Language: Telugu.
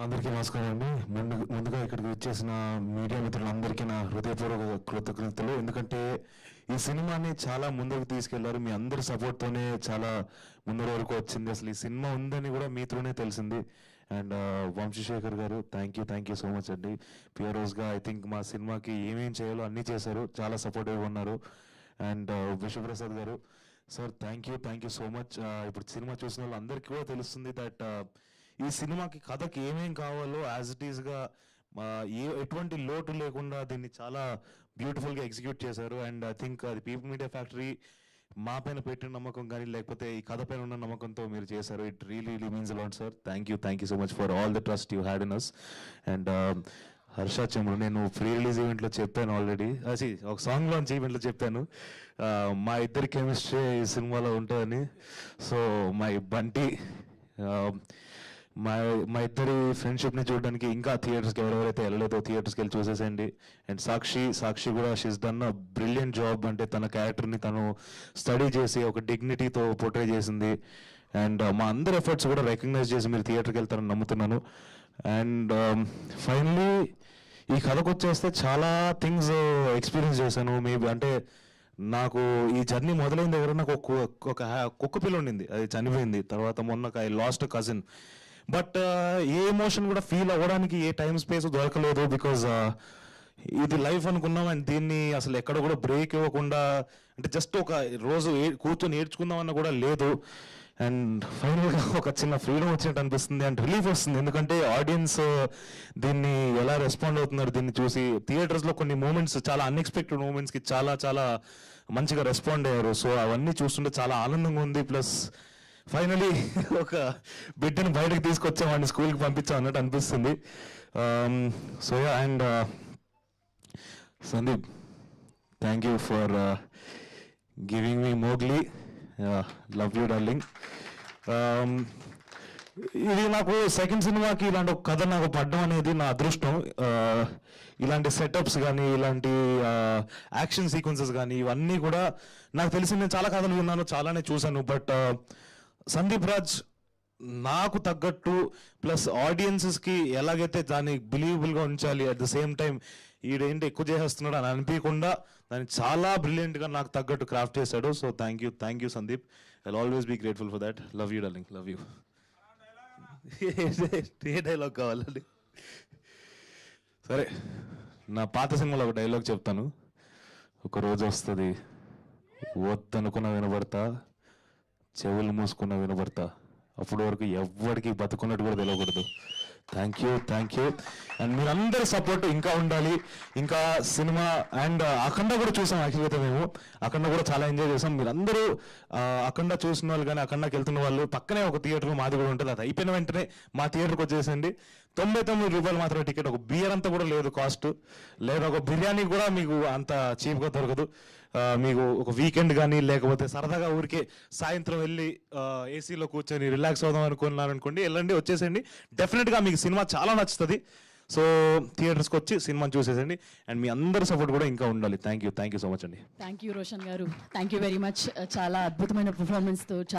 అందరికీ నమస్కారం అండి. ముందుగా ఇక్కడికి వచ్చేసిన మీడియా మిత్రులందరికీ నా హృదయపూర్వక కృతజ్ఞతలు. ఎందుకంటే ఈ సినిమాని చాలా ముందుకు తీసుకెళ్లారు. మీ అందరి సపోర్ట్తోనే చాలా ముందు వరకు వచ్చింది. అసలు ఈ సినిమా ఉందని కూడా మీతోనే తెలిసింది. అండ్ వంశీశేఖర్ గారు థ్యాంక్ యూ సో మచ్ అండి. పియరోస్గా ఐ థింక్ మా సినిమాకి ఏమేం చేయాలో అన్నీ చేశారు. చాలా సపోర్టివ్గా ఉన్నారు. అండ్ విశ్వప్రసాద్ గారు sir thank you so much. ఇప్పుడు సినిమా చూసిన వాళ్ళందరికీ కూడా తెలుస్తుంది దట్ ఈ సినిమాకి కథకి ఏమేం కావాలో యాజ్ ఇట్ ఈస్గా ఎటువంటి లోటు లేకుండా దీన్ని చాలా బ్యూటిఫుల్గా ఎగ్జిక్యూట్ చేశారు. అండ్ ఐ థింక్ అది పీపుల్ మీడియా ఫ్యాక్టరీ మా పైన పెట్టిన నమ్మకం కానీ లేకపోతే ఈ కథ పైన ఉన్న నమ్మకంతో మీరు చేశారు. It really means a lot sir. Thank you so much for all the trust you had in us. And Harsha Chemudu నేను ప్రీ రిలీజ్ ఈవెంట్లో చెప్పాను ఆల్రెడీ, ఒక సాంగ్ లాంచ్ ఈవెంట్లో చెప్పాను మా ఇద్దరి కెమిస్ట్రీ ఈ సినిమాలో ఉంటుందని. సో మై బంటి మా ఇద్దరి ఫ్రెండ్షిప్ని చూడడానికి ఇంకా థియేటర్స్కి ఎవరెవరైతే వెళ్ళలేదో థియేటర్స్కి వెళ్ళి చూసేసేయండి. అండ్ సాక్షి కూడా she's done a brilliant job. అంటే తన క్యారెక్టర్ని తను స్టడీ చేసి ఒక డిగ్నిటీతో పోర్ట్రే చేసింది. అండ్ మా అందరి ఎఫర్ట్స్ కూడా రికగ్నైజ్ చేసి మీరు థియేటర్కి వెళ్తారని నమ్ముతున్నాను. అండ్ ఫైనలీ ఈ కథకు వచ్చేస్తే చాలా థింగ్స్ ఎక్స్పీరియన్స్ చేశాను. మేబీ అంటే నాకు ఈ జర్నీ మొదలైన దగ్గర నాకు ఒక కుక్క పిల్ల ఉండింది, అది చనిపోయింది. తర్వాత మొన్న I last cousin. But A emotion కూడా ఫీల్ అవ్వడానికి ఏ టైం స్పేస్ దొరకలేదు. బికాజ్ ఇది లైఫ్ అనుకున్నాం. అండ్ దీన్ని అసలు ఎక్కడ కూడా బ్రేక్ ఇవ్వకుండా అంటే జస్ట్ ఒక రోజు కూర్చొని నేర్చుకుందామన్న కూడా లేదు. అండ్ ఫైనల్గా ఒక చిన్న ఫ్రీడమ్ వచ్చినట్టు అనిపిస్తుంది అండ్ రిలీఫ్ వస్తుంది. ఎందుకంటే ఆడియన్స్ దీన్ని ఎలా రెస్పాండ్ అవుతున్నారు దీన్ని చూసి. థియేటర్స్లో కొన్ని మూమెంట్స్ చాలా అన్ఎక్స్పెక్టెడ్ మూమెంట్స్కి చాలా మంచిగా రెస్పాండ్ అయ్యారు. సో అవన్నీ చూస్తుంటే చాలా ఆనందంగా ఉంది. ప్లస్ ఫైనలీ ఒక బిడ్డని బయటకు తీసుకొచ్చామని స్కూల్కి పంపించాం అన్నట్టు అనిపిస్తుంది. So and Sandeep thank you for giving me Mowgli. Love you darling. ఇది నాకు సెకండ్ సినిమాకి ఇలాంటి ఒక కథ నాకు పడ్డం అనేది నా అదృష్టం. ఇలాంటి సెటప్స్ కానీ ఇలాంటి యాక్షన్ సీక్వెన్సెస్ కానీ ఇవన్నీ కూడా నాకు తెలిసి నేను చాలా కథలు విన్నాను, చాలానే చూశాను. బట్ సందీప్ రాజ్ నాకు తగ్గట్టు ప్లస్ ఆడియన్సెస్కి ఎలాగైతే దాన్ని బిలీవబుల్గా ఉంచాలి, అట్ ద సేమ్ టైం ఈడేంటి ఎక్కువ చేసేస్తున్నాడు అని అనిపించకుండా దాన్ని చాలా బ్రిలియంట్గా నాకు తగ్గట్టు క్రాఫ్ట్ చేశాడు. So thank you Sandeep. I always be grateful for that. Love you darling, love you. ఏ డైలాగ్ కావాలండి? సరే, నా పాత సినిమాలో ఒక డైలాగ్ చెప్తాను. ఒక రోజు వస్తుంది వద్దనుకున్న వినబడతా, చెవులు మూసుకున్న వినబడతా, అప్పటి వరకు ఎవ్వడికి బతుకున్నట్టు కూడా తెలియకూడదు. Thank you. అండ్ మీరందరి సపోర్ట్ ఇంకా ఉండాలి. ఇంకా సినిమా అండ్ అఖండ కూడా చూసాం. యాక్చువల్గా మేము అఖండ కూడా చాలా ఎంజాయ్ చేసాం. మీరందరూ అఖండ చూసిన వాళ్ళు కానీ అఖండకి వెళ్తున్న వాళ్ళు పక్కనే ఒక థియేటర్ మాది కూడా ఉంటుంది. అది అయిపోయిన వెంటనే మా థియేటర్కి వచ్చేసండి. 99 రూపాయలు మాత్రమే టికెట్. ఒక బియర్ అంతా కూడా లేదు కాస్ట్. లేదా ఒక బిర్యానీ కూడా మీకు అంత చీప్గా దొరకదు. మీకు ఒక వీకెండ్ కానీ లేకపోతే సరదాగా ఊరికే సాయంత్రం వెళ్ళి ఏసీలో కూర్చొని రిలాక్స్ అవుదాం అనుకున్నారనుకోండి, వెళ్ళండి, వచ్చేసేయండి. డెఫినెట్గా మీకు సినిమా చాలా నచ్చుతుంది. సో థియేటర్స్కి వచ్చి సినిమాని చూసేసండి. అండ్ మీ అందరి సపోర్ట్ కూడా ఇంకా ఉండాలి. థ్యాంక్ యూ సో మచ్ అండి. థ్యాంక్ యూ రోషన్ గారు, థ్యాంక్ యూ వెరీ మచ్. చాలా అద్భుతమైన పర్ఫార్మెన్స్తో